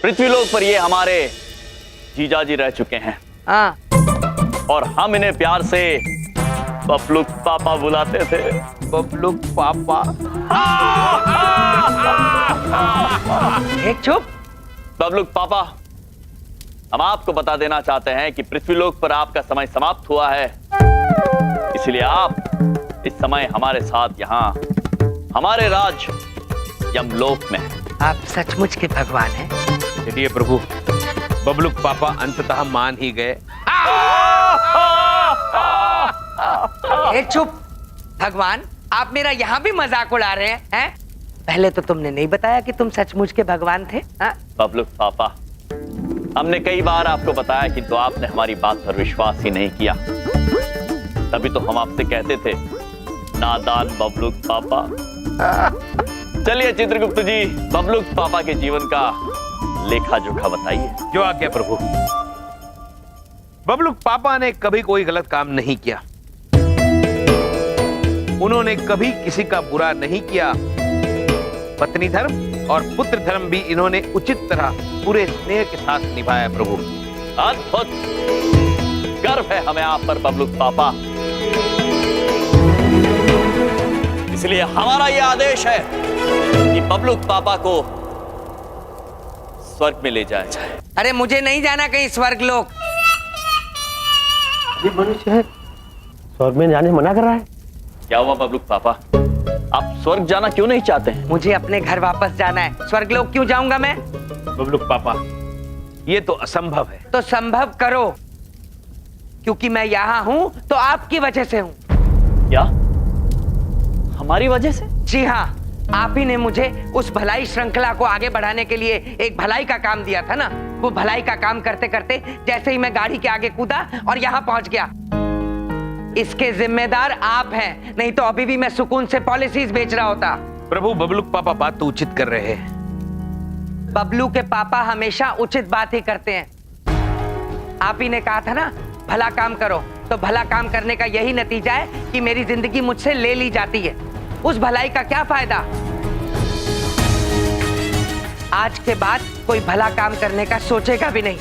पृथ्वीलोक पर ये हमारे जीजाजी रह चुके हैं। हाँ। और हम इन्हें प्यार से बबलू पापा बुलाते थे। बबलू पापा। एक चुप। बबलू पापा, हम आपको बता देना चाहते हैं कि पृथ्वीलोक पर आपका समय समाप्त हुआ है, इसलिए आप इस समय हमारे साथ यहाँ हमारे राज यमलोक में हैं। आप सचमुच के भगवान हैं। चलिए प्रभु, बबलू पापा अंततः मान ही गए। एक चुप। भगवान, आप मेरा यहाँ भी मजाक उड़ा रहे हैं? पहले तो तुमने नहीं बताया कि तुम सचमुच के भगवान थे। बबलू पापा, हमने कई बार आपको बताया किंतु आपने हमारी बात पर विश्वास ही नहीं किया। तभी तो हम आपसे कहते थे, नादान बबलू पापा। चलिए चित्रगुप्त जी, बबलू पापा के जीवन का लेखा जोखा बताइए। जो आज्ञा प्रभु। बबलू पापा ने कभी कोई गलत काम नहीं किया। उन्होंने कभी किसी का बुरा नहीं किया। पत्नी धर्म और पुत्र धर्म भी इन्होंने उचित तरह पूरे स्नेह के साथ निभाया प्रभु। अद्भुत। गर्व है हमें आप पर बबलू पापा। इसलिए हमारा यह आदेश है कि बबलू पापा को स्वर्ग में ले जाया जाए। अरे मुझे नहीं जाना कहीं स्वर्ग लोक। ये मनुष्य है, स्वर्ग में जाने मना कर रहा है। क्या हुआ बबलू पापा, आप स्वर्ग जाना क्यों नहीं चाहते हैं? मुझे अपने घर वापस जाना है। स्वर्ग लोक क्यों जाऊंगा मैं? बबलू पापा, ये तो असंभव है। तो संभव करो, क्योंकि मैं यहाँ हूँ तो आपकी वजह से हूँ। क्या? हमारी वजह से? जी हाँ, आप ही ने मुझे उस भलाई श्रृंखला को आगे बढ़ाने के लिए एक भलाई का काम दिया था ना। वो भलाई का काम करते करते जैसे ही मैं गाड़ी के आगे कूदा और यहाँ पहुंच गया। इसके जिम्मेदार आप हैं, नहीं तो अभी भी मैं सुकून से पॉलिसीज बेच रहा होता। प्रभु, बबलू पापा बात तो उचित कर रहे हैं। बबलू के पापा हमेशा उचित बात ही करते हैं। आप ही ने कहा था ना, भला काम करो, तो भला काम करने का यही नतीजा है कि मेरी जिंदगी मुझसे ले ली जाती है। उस भलाई का क्या फायदा? आज के बाद कोई भला काम करने का सोचेगा भी नहीं।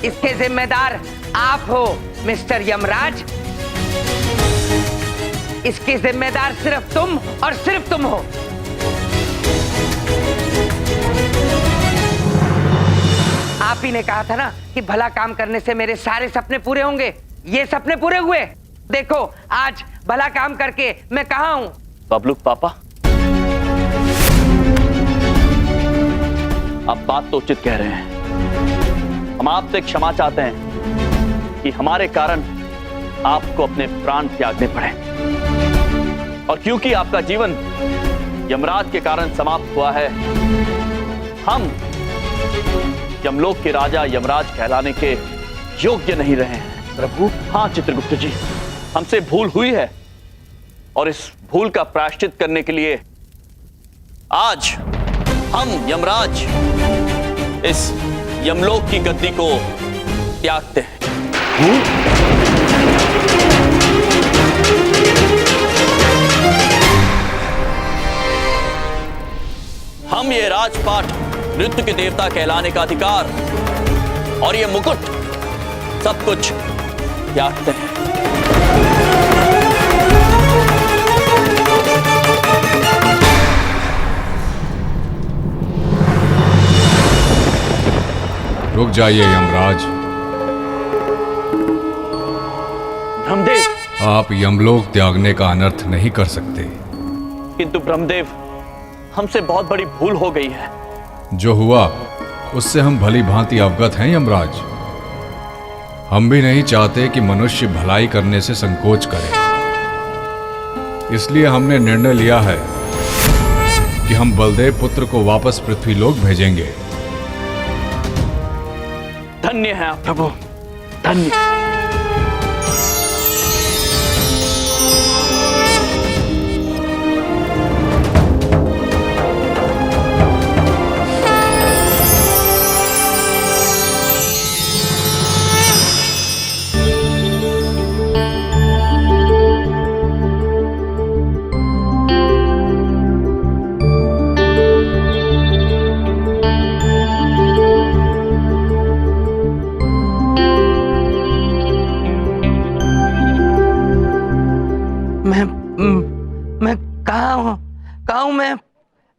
इसके जिम्मेदार आप हो मिस्टर यमराज। इसके जिम्मेदार सिर्फ तुम और सिर्फ तुम हो। आप ही ने कहा था ना कि भला काम करने से मेरे सारे सपने पूरे होंगे। ये सपने पूरे हुए। देखो आज भला काम करके मैं कहां हूं। बबलू पापा, आप बात तो उचित कह रहे हैं। हम आपसे क्षमा चाहते हैं कि हमारे कारण आपको अपने प्राण त्यागने पड़े। और क्योंकि आपका जीवन यमराज के कारण समाप्त हुआ है, हम यमलोक के राजा यमराज कहलाने के योग्य नहीं रहे हैं। प्रभु। हाँ चित्रगुप्त जी, हमसे भूल हुई है और इस भूल का प्रायश्चित करने के लिए आज हम यमराज इस यमलोक की गद्दी को त्यागते हैं। हम ये राजपाट, नृत्य के देवता कहलाने का अधिकार और ये मुकुट सब कुछ त्यागते हैं। रुक जाइए यमराज। ब्रह्मदेव, आप यमलोक त्यागने का अनर्थ नहीं कर सकते। किंतु ब्रह्मदेव, हमसे बहुत बड़ी भूल हो गई है। जो हुआ उससे हम भली भांति अवगत हैं यमराज। हम भी नहीं चाहते कि मनुष्य भलाई करने से संकोच करे। इसलिए हमने निर्णय लिया है कि हम बलदेव पुत्र को वापस पृथ्वीलोक भेजेंगे। धन्य है आप प्रभु, धन्य।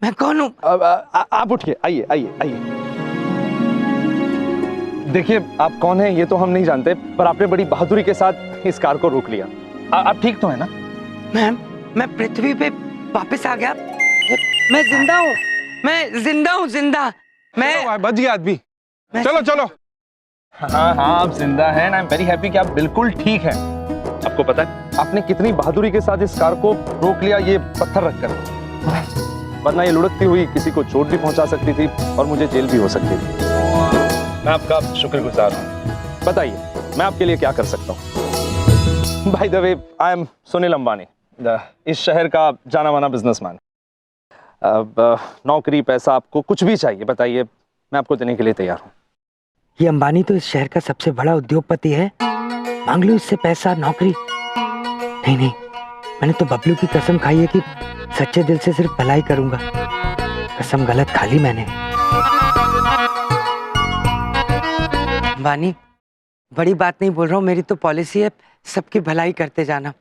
मैं कौन हूँ? आप उठिए, आइए आइए आइए। देखिए, आप कौन हैं ये तो हम नहीं जानते, पर आपने बड़ी बहादुरी के साथ इस कार को रोक लिया। आप ठीक तो है ना? मैं पृथ्वी पे वापस आ गया। मैं जिंदा हूँ, मैं जिंदा हूँ, जिंदा। मैं बच गया आदमी। चलो चलो। हाँ हाँ, आप जिंदा हैं। आई एम वेरी हैप्पी कि आप बिल्कुल ठीक हैं। आपको पता है आपने कितनी बहादुरी के साथ इस कार को रोक लिया, ये पत्थर रखकर, वरना ये लुढ़कती हुई किसी को चोट भी पहुंचा सकती थी और मुझे जेल भी हो सकती थी। मैं आपका शुक्रगुजार हूँ। बताइए मैं आपके लिए क्या कर सकता हूँ? By the way, I am Sunil Ambani, इस शहर का जाना माना बिजनेसमैन। अब नौकरी, पैसा, आपको कुछ भी चाहिए बताइए, मैं आपको देने के लिए तैयार हूँ। ये अंबानी तो इस शहर का सबसे बड़ा उद्योगपति है, मांग लो इससे पैसा, नौकरी। नहीं नहीं, मैंने तो बबलू की कसम खाई है कि सच्चे दिल से सिर्फ भलाई करूंगा। कसम गलत खा ली मैंने। अंबानी, बड़ी बात नहीं बोल रहा हूँ, मेरी तो पॉलिसी है सबकी भलाई करते जाना।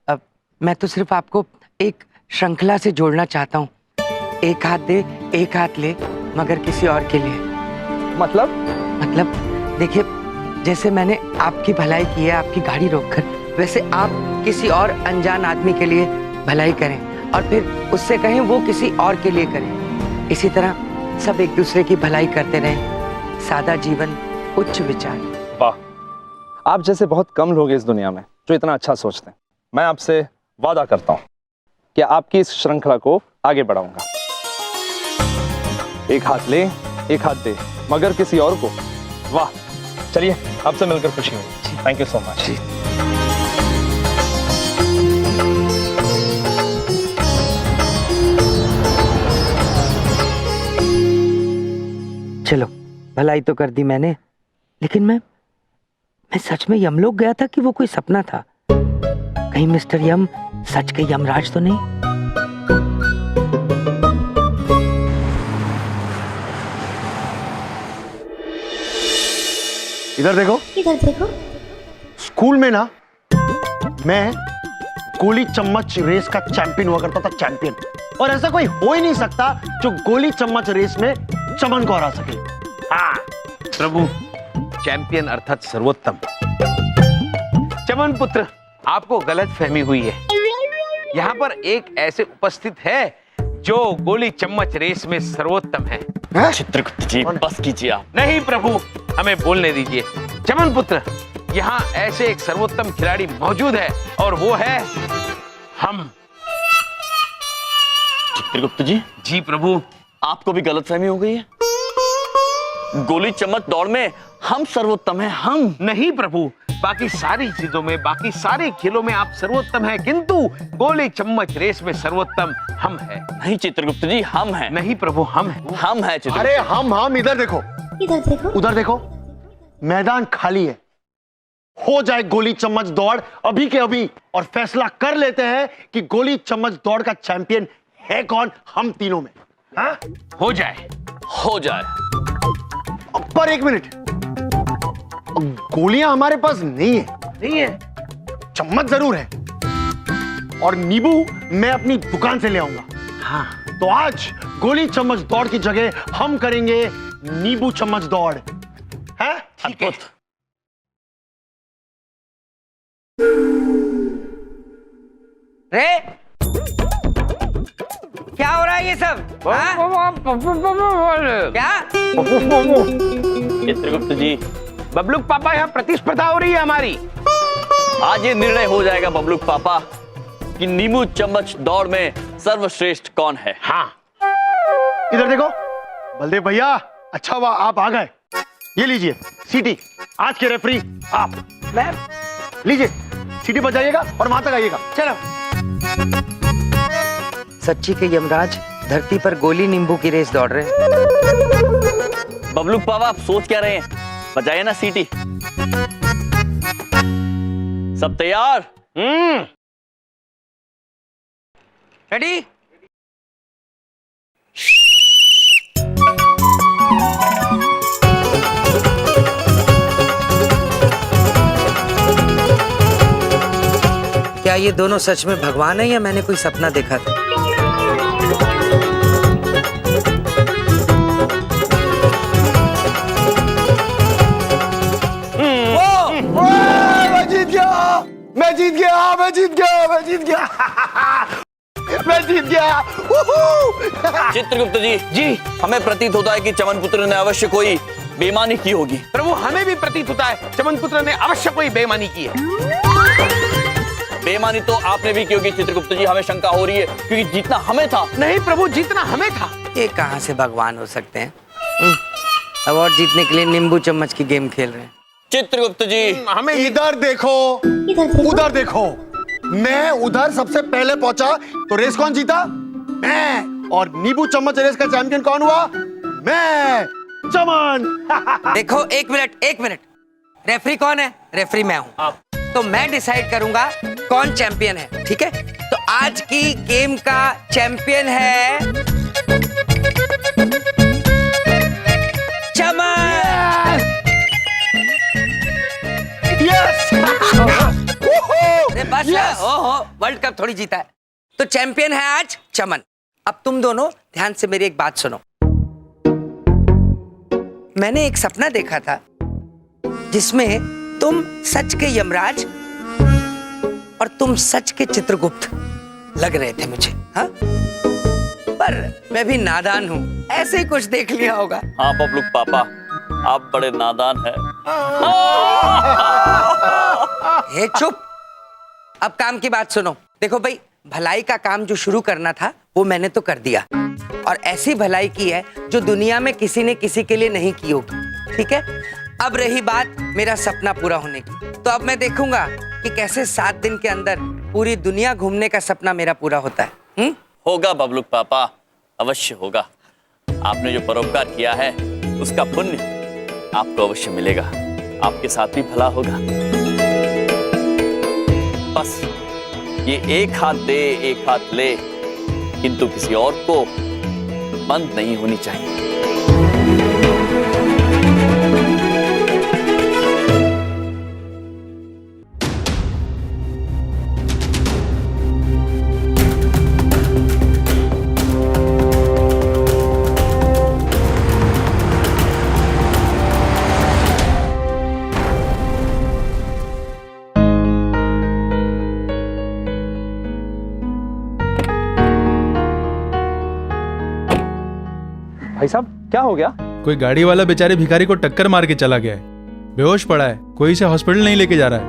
अब मैं तो सिर्फ आपको एक श्रृंखला से जोड़ना चाहता हूँ। एक हाथ दे, एक हाथ ले, मगर किसी और के लिए। मतलब देखिए, जैसे मैंने आपकी भलाई की है आपकी गाड़ी रोककर, वैसे आप किसी और अनजान आदमी के लिए भलाई करें और फिर उससे कहें वो किसी और के लिए करें। इसी तरह सब एक दूसरे की भलाई करते रहें। सादा जीवन, उच्च विचार। वाह, आप जैसे बहुत कम लोग हैं इस दुनिया में जो इतना अच्छा सोचते हैं। मैं आपसे वादा करता हूँ कि आपकी इस श्रृंखला को आगे बढ़ाऊंगा। एक हाथ ले, एक हाथ दे, मगर किसी और को। वाह, चलिए आपसे मिलकर खुशी हुई। Thank you so much. चलो, भलाई तो कर दी मैंने, लेकिन मैं सच में यमलोक गया था कि वो कोई सपना था? कहीं मिस्टर यम सच के यमराज तो नहीं? इधर देखो, इधर देखो। स्कूल में ना मैं गोली चम्मच रेस का चैंपियन हुआ करता था, चैंपियन। और ऐसा कोई हो ही नहीं सकता जो गोली चम्मच रेस में चमन को हरा सके। हाँ प्रभु, चैंपियन अर्थात सर्वोत्तम। चमन पुत्र, आपको गलत फहमी हुई है। यहाँ पर एक ऐसे उपस्थित है जो गोली चम्मच रेस में सर्वोत्तम है। चित्रगुप्त जी, बस कीजिए आप। नहीं प्रभु, हमें बोलने दीजिए। चमन पुत्र, यहाँ ऐसे एक सर्वोत्तम खिलाड़ी मौजूद है और वो है हम। चित्रगुप्त जी। जी प्रभु। आपको भी गलतफहमी हो गई है। गोली चम्मच दौड़ में हम सर्वोत्तम हैं, हम। नहीं प्रभु, बाकी सारी चीजों में, बाकी सारे खेलों में आप सर्वोत्तम हैं, किंतु गोली चम्मच रेस में सर्वोत्तम हम हैं। नहीं चित्रगुप्त जी, हम हैं। नहीं प्रभु, हम हैं। हम हैं चित्रगुप्त। अरे हम इधर देखो, इधर देखो। उधर देखो, मैदान खाली है। हो जाए गोली चम्मच दौड़ अभी के अभी और फैसला कर लेते हैं कि गोली चम्मच दौड़ का चैंपियन है कौन हम तीनों में। हाँ? हो जाए। हो जाए। पर एक मिनट, गोलियां हमारे पास नहीं है। नहीं है। चम्मच जरूर है और नींबू मैं अपनी दुकान से ले आऊंगा। हाँ। तो आज गोली चम्मच दौड़ की जगह हम करेंगे नींबू चम्मच दौड़। है? ठीक है। रे, क्या हो रहा है ये सब? क्या? चित्रगुप्त जी, बबलूक पापा, यहाँ प्रतिस्पर्धा हो रही है हमारी। आज ये निर्णय हो जाएगा बबलूक पापा कि नींबू चम्मच दौड़ में सर्वश्रेष्ठ कौन है। हाँ। इधर देखो बलदेव भैया, अच्छा हुआ आप आ गए। ये लीजिए सीटी, आज के रेफरी आप। मैं? लीजिए सीटी बजाइएगा और वहां तक आइएगा। चलो। सच्ची के यमराज धरती पर गोली नींबू की रेस दौड़ रहे हैं। बबलूक पापा, आप सोच क्या रहे हैं? बजाइए ना सीटी। सब तैयार? रेडी? क्या ये दोनों सच में भगवान है या मैंने कोई सपना देखा था? मैं जीत गया। चित्रगुप्त जी, हमें प्रतीत होता है कि चमन पुत्र ने अवश्य कोई बेईमानी की होगी। प्रभु हमें भी प्रतीत होता है चमन पुत्र ने अवश्य कोई बेईमानी की है। बेईमानी तो आपने भी की होगी चित्रगुप्त जी, हमें शंका हो रही है क्योंकि जीतना हमें था। नहीं प्रभु, जीतना हमें था। ये कहाँ से भगवान हो सकते हैं? अवार्ड जीतने के लिए नींबू चम्मच की गेम खेल रहे हैं। चित्रगुप्त जी, हमें इधर देखो, उधर देखो। मैं उधर सबसे पहले पहुंचा तो रेस कौन जीता? मैं। और नींबू चम्मच रेस का चैंपियन कौन हुआ? मैं, चमन। देखो एक मिनट, रेफरी कौन है? रेफरी मैं हूँ। आप। तो मैं डिसाइड करूंगा कौन चैंपियन है, ठीक है? तो आज की गेम का चैंपियन है चमन। यस। अरे बस हो वर्ल्ड कप थोड़ी जीता है। तो चैंपियन है आज चमन। अब तुम दोनों ध्यान से मेरी एक बात सुनो। मैंने एक सपना देखा था जिसमें तुम सच के यमराज और तुम सच के चित्रगुप्त लग रहे थे मुझे। हाँ, पर मैं भी नादान हूँ, ऐसे ही कुछ देख लिया होगा। हाँ बबलू पापा, आप बड़े नादान हैं। हे चुप। अब काम की बात सुनो। देखो भाई, भलाई का काम जो शुरू करना था वो मैंने तो कर दिया, और ऐसी भलाई की है जो दुनिया में किसी ने किसी के लिए नहीं की होगी, ठीक है? अब रही बात मेरा सपना पूरा होने की, तो अब मैं देखूंगा कि कैसे 7 दिन के अंदर पूरी दुनिया घूमने का सपना मेरा पूरा होता है। होगा बबलू पापा, अवश्य होगा। आपने जो परोपकार किया है उसका पुण्य आपको अवश्य मिलेगा, आपके साथ भी भला होगा। बस ये एक हाथ दे एक हाथ ले, किंतु किसी और को बंद नहीं होनी चाहिए। भाई साहब क्या हो गया? कोई गाड़ी वाला बेचारे भिखारी को टक्कर मार के चला गया है, बेहोश पड़ा है, कोई इसे हॉस्पिटल नहीं लेके जा रहा है।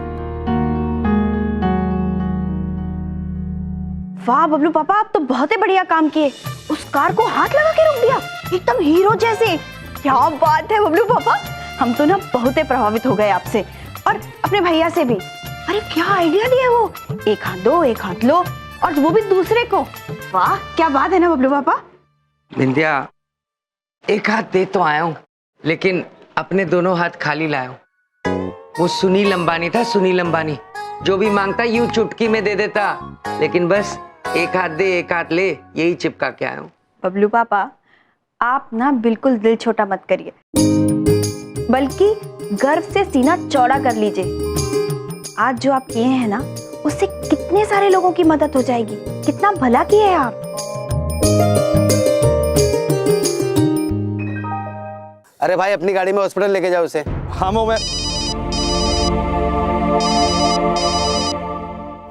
वाह बबलू पापा, आप तो बहुत ही बढ़िया काम किए। उस कार को हाथ लगा के रोक दिया, एकदम हीरो जैसे। क्या बात है बबलू पापा, हम तो ना बहुत ही प्रभावित हो गए आपसे और अपने भैया से भी। अरे क्या आइडिया दिया वो, एक हाथ दो एक हाथ लो, और वो भी दूसरे को। वाह क्या बात है ना बबलू पापा। विंध्या, एक हाथ दे तो आया हूं, लेकिन अपने दोनों हाथ खाली लाया हूं। वो सुनील अंबानी था, सुनील अंबानी, जो भी मांगता यूं चुटकी में दे देता, लेकिन बस एक हाथ दे एक हाथ ले, यही चिपका के आया हूं। बबलू पापा, आप ना बिल्कुल दिल छोटा मत करिए, बल्कि गर्व से सीना चौड़ा कर लीजिए। आज जो आप किए हैं ना, उससे कितने सारे लोगों की मदद हो जाएगी। कितना भला किए हैं आप। अरे भाई, अपनी गाड़ी में हॉस्पिटल लेके जाओ उसे। हाँ मैं।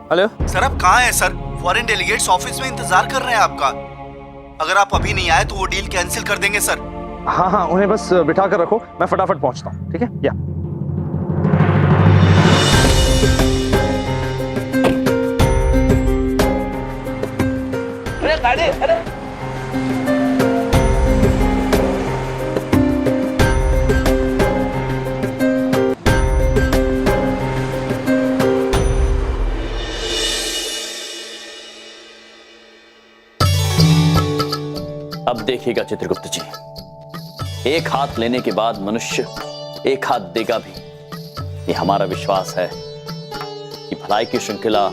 हेलो सर, आप कहाँ हैं सर? फॉरेन डेलीगेट्स ऑफिस में इंतजार कर रहे हैं आपका। अगर आप अभी नहीं आए तो वो डील कैंसिल कर देंगे सर। हाँ उन्हें बस बिठा कर रखो, मैं फटाफट पहुंचता हूँ, ठीक है? या अब देखिएगा चित्रगुप्त जी, एक हाथ लेने के बाद मनुष्य एक हाथ देगा भी। ये हमारा विश्वास है कि भलाई की श्रृंखला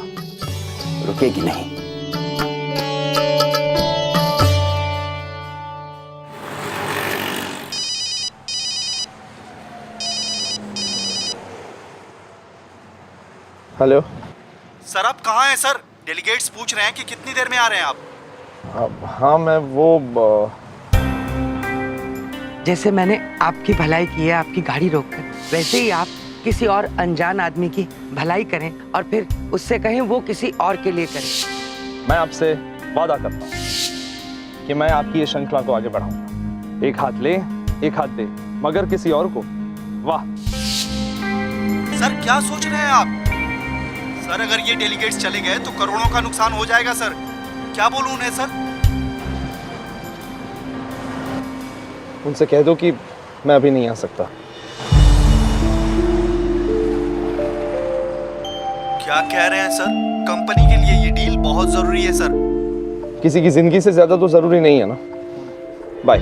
रुकेगी नहीं। हेलो सर, आप कहाँ हैं सर? डेलीगेट्स पूछ रहे हैं कि कितनी देर में आ रहे हैं आप। हाँ मैं वो जैसे मैंने आपकी भलाई की है आपकी गाड़ी रोककर, वैसे ही आप किसी और अनजान आदमी की भलाई करें और फिर उससे कहें वो किसी और के लिए करे। मैं आपसे वादा करता हूँ कि मैं आपकी ये श्रृंखला को आगे बढ़ाऊंगा। एक हाथ ले, एक हाथ दे, मगर किसी और को। वाह सर, क्या सोच रहे हैं आप? सर, अगर ये डेलीगेट्स चले गए तो करोड़ों का नुकसान हो जाएगा सर। क्या बोलूं उन्हें सर? उनसे कह दो कि मैं अभी नहीं आ सकता। क्या कह रहे हैं सर? कंपनी के लिए ये डील बहुत जरूरी है सर। किसी की जिंदगी से ज्यादा तो जरूरी नहीं है ना। बाय।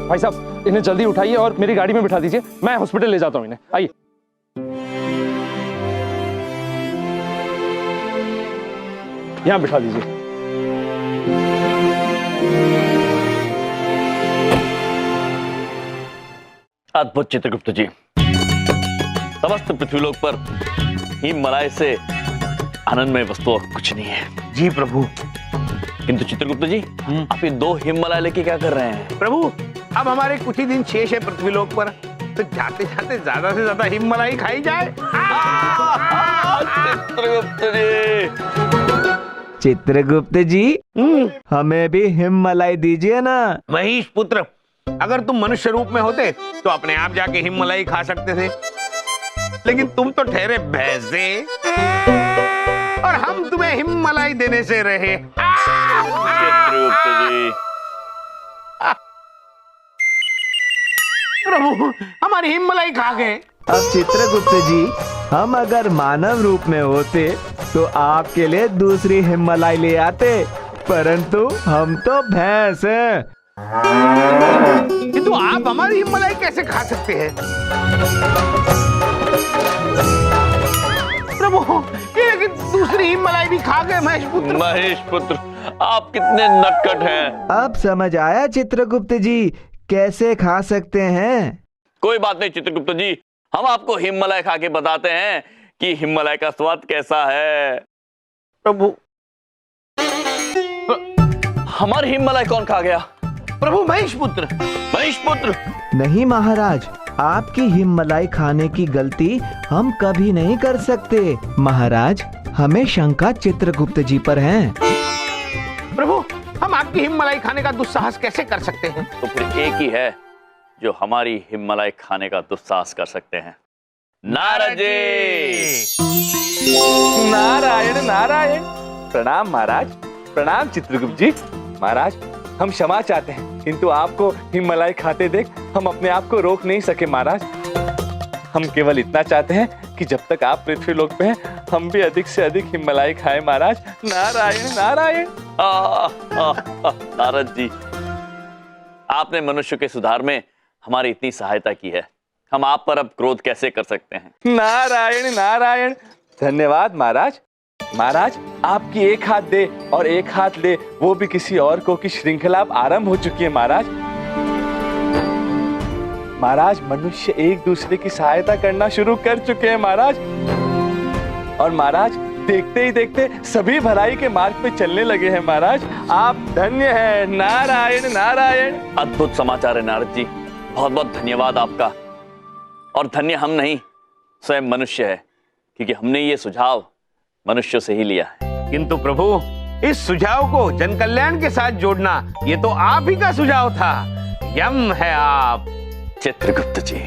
भाई साहब, इन्हें जल्दी उठाइए और मेरी गाड़ी में बिठा दीजिए। मैं हॉस्पिटल ले जाता हूँ इन्हें। आइए। यहां बिठा दीजिए। अद्भुत चित्रगुप्त जी, समस्त पृथ्वीलोक पर हिममलाय से आनंदमय वस्तु और कुछ नहीं है। जी प्रभु। किंतु चित्रगुप्त जी, आप ये 2 हिममलाय लेके क्या कर रहे हैं? प्रभु, अब हमारे कुछ ही दिन शेष है पृथ्वीलोक पर, तो जाते जाते ज्यादा से ज्यादा हिममलाई खाई जाए। चित्रगुप्त जी, चित्रगुप्त जी, हमें भी हिममलाई दीजिए ना। महेश पुत्र, अगर तुम मनुष्य रूप में होते तो अपने आप जाके हिममलाई खा सकते थे, लेकिन तुम तो ठहरे भैंसे और हम तुम्हें हिममलाई देने से रहे। चित्रगुप्त जी, प्रभु, हमारी हिममलाई खा गए। अब चित्रगुप्त जी, हम अगर मानव रूप में होते तो आपके लिए दूसरी हिममलाई ले आते, परंतु हम तो भैंस हैं। किंतु आप हमारी हिममलाई कैसे खा सकते हैं? प्रभु, ये लेकिन दूसरी हिममलाई भी खा गए महेश पुत्र। महेश पुत्र, आप कितने नटखट हैं। अब समझ आया चित्रगुप्त जी, कैसे खा सकते हैं। कोई बात नहीं चित्रगुप्त जी, हम आपको हिममलाई खा के बताते हैं कि हिममलाई का स्वाद कैसा है। प्रभु, हमारी हिममलाई कौन खा गया? प्रभु महेश पुत्र। महेश पुत्र? नहीं महाराज, आपकी हिममलाई खाने की गलती हम कभी नहीं कर सकते। महाराज, हमें शंका चित्रगुप्त जी पर है। प्रभु, हम आपकी हिममलाई खाने का दुस्साहस कैसे कर सकते हैं? तो फिर एक ही है जो हमारी हिममलाई खाने का दुस्साहस कर सकते हैं। नारद जी। नारायण नारायण। प्रणाम महाराज। प्रणाम चित्रगुप्त जी। महाराज, हम क्षमा चाहते हैं, किंतु आपको हिममलाई खाते देख हम अपने आप को रोक नहीं सके महाराज। हम केवल इतना चाहते हैं कि जब तक आप पृथ्वीलोक पे हैं, हम भी अधिक से अधिक हिममलाई खाएं महाराज। नारायण नारायण। नारद जी, आपने मनुष्य के सुधार में हमारी इतनी सहायता की है, हम आप पर अब क्रोध कैसे कर सकते हैं? नारायण नारायण। धन्यवाद महाराज। महाराज, आपकी एक हाथ दे और एक हाथ ले, वो भी किसी और को की श्रृंखला अब आरंभ हो चुकी है महाराज। महाराज, मनुष्य एक दूसरे की सहायता करना शुरू कर चुके हैं महाराज। और महाराज, देखते ही देखते सभी भलाई के मार्ग पे चलने लगे हैं महाराज। आप धन्य हैं। नारायण नारायण। अद्भुत समाचार है नारद जी, बहुत बहुत धन्यवाद आपका। और धन्य हम नहीं, स्वयं मनुष्य है, क्योंकि हमने ये सुझाव मनुष्यों से ही लिया है। किंतु प्रभु, इस सुझाव को जन कल्याण के साथ जोड़ना, ये तो आप ही का सुझाव था। यम है आप। चित्रगुप्त जी,